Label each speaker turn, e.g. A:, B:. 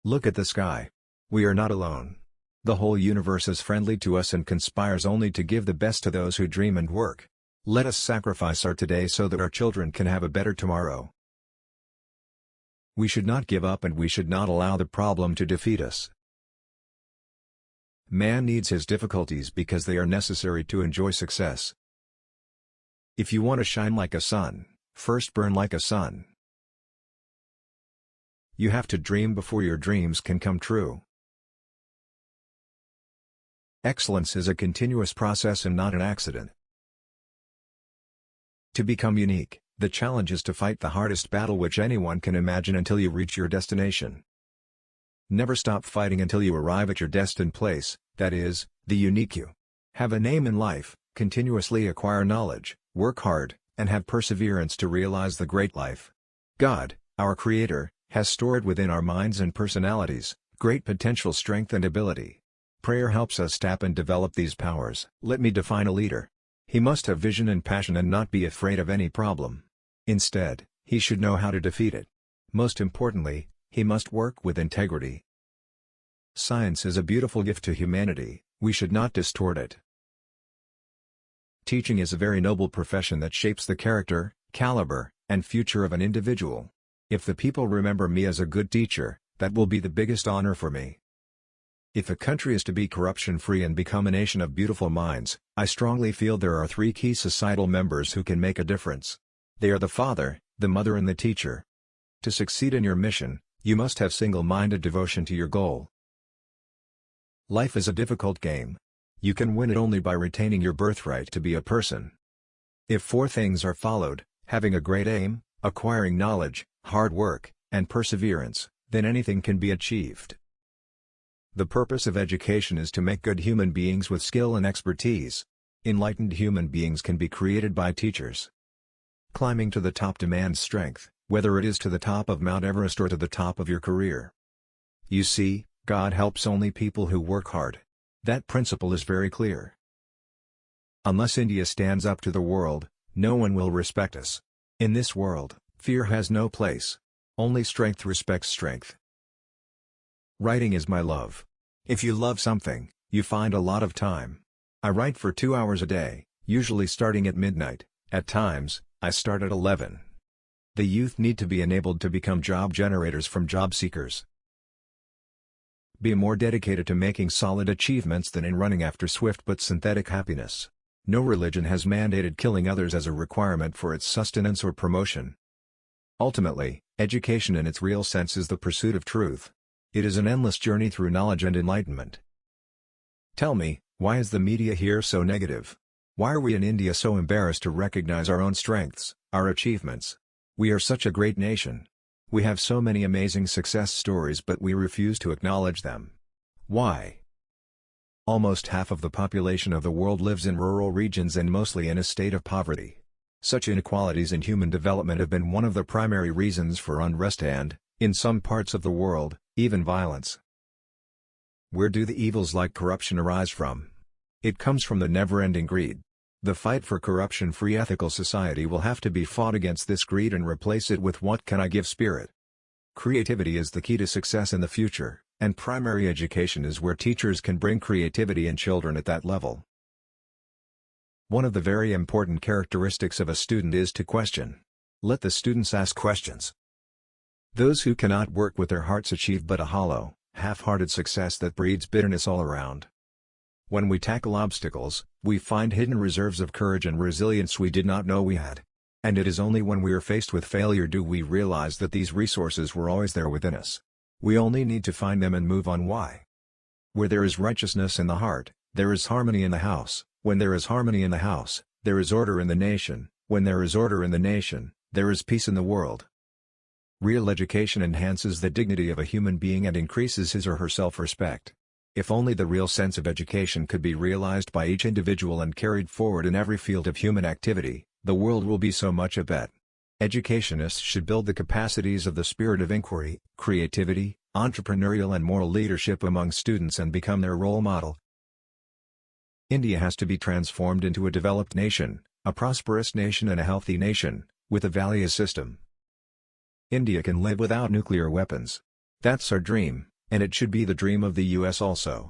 A: Look at the sky. We are not alone. The whole universe is friendly to us and conspires only to give the best to those who dream and work. Let us sacrifice our today so that our children can have a better tomorrow. We should not give up and we should not allow the problem to defeat us. Man needs his difficulties because they are necessary to enjoy success. If you want to shine like a sun, first burn like a sun. You have to dream before your dreams can come true. Excellence is a continuous process and not an accident. To become unique, the challenge is to fight the hardest battle which anyone can imagine until you reach your destination. Never stop fighting until you arrive at your destined place, that is, the unique you. Have a name in life, continuously acquire knowledge, work hard, and have perseverance to realize the great life. God, our Creator, has stored within our minds and personalities great potential, strength and ability. Prayer helps us tap and develop these powers. Let me define a leader. He must have vision and passion and not be afraid of any problem. Instead, he should know how to defeat it. Most importantly, he must work with integrity. Science is a beautiful gift to humanity, we should not distort it. Teaching is a very noble profession that shapes the character, caliber, and future of an individual. If the people remember me as a good teacher, that will be the biggest honor for me. If a country is to be corruption-free and become a nation of beautiful minds, I strongly feel there are three key societal members who can make a difference. They are the father, the mother and the teacher. To succeed in your mission, you must have single-minded devotion to your goal. Life is a difficult game. You can win it only by retaining your birthright to be a person. If four things are followed, having a great aim, acquiring knowledge, hard work, and perseverance, then anything can be achieved. The purpose of education is to make good human beings with skill and expertise. Enlightened human beings can be created by teachers. Climbing to the top demands strength, whether it is to the top of Mount Everest or to the top of your career. You see, God helps only people who work hard. That principle is very clear. Unless India stands up to the world, no one will respect us. In this world, fear has no place. Only strength respects strength. Writing is my love. If you love something, you find a lot of time. I write for 2 hours a day, usually starting at midnight. At times, I start at 11. The youth need to be enabled to become job generators from job seekers. Be more dedicated to making solid achievements than in running after swift but synthetic happiness. No religion has mandated killing others as a requirement for its sustenance or promotion. Ultimately, education in its real sense is the pursuit of truth. It is an endless journey through knowledge and enlightenment. Tell me, why is the media here so negative? Why are we in India so embarrassed to recognize our own strengths, our achievements? We are such a great nation. We have so many amazing success stories but we refuse to acknowledge them. Why? Almost half of the population of the world lives in rural regions and mostly in a state of poverty. Such inequalities in human development have been one of the primary reasons for unrest and, in some parts of the world, even violence. Where do the evils like corruption arise from? It comes from the never-ending greed. The fight for corruption-free ethical society will have to be fought against this greed and replace it with what can I give spirit. Creativity is the key to success in the future, and primary education is where teachers can bring creativity in children at that level. One of the very important characteristics of a student is to question. Let the students ask questions. Those who cannot work with their hearts achieve but a hollow, half-hearted success that breeds bitterness all around. When we tackle obstacles, we find hidden reserves of courage and resilience we did not know we had. And it is only when we are faced with failure do we realize that these resources were always there within us. We only need to find them and move on. Why? Where there is righteousness in the heart, there is harmony in the house. When there is harmony in the house, there is order in the nation. When there is order in the nation, there is peace in the world. Real education enhances the dignity of a human being and increases his or her self-respect. If only the real sense of education could be realized by each individual and carried forward in every field of human activity, the world will be so much better. Educationists should build the capacities of the spirit of inquiry, creativity, entrepreneurial and moral leadership among students and become their role model. India has to be transformed into a developed nation, a prosperous nation and a healthy nation, with a values system. India can live without nuclear weapons. That's our dream, And it should be the dream of the US also.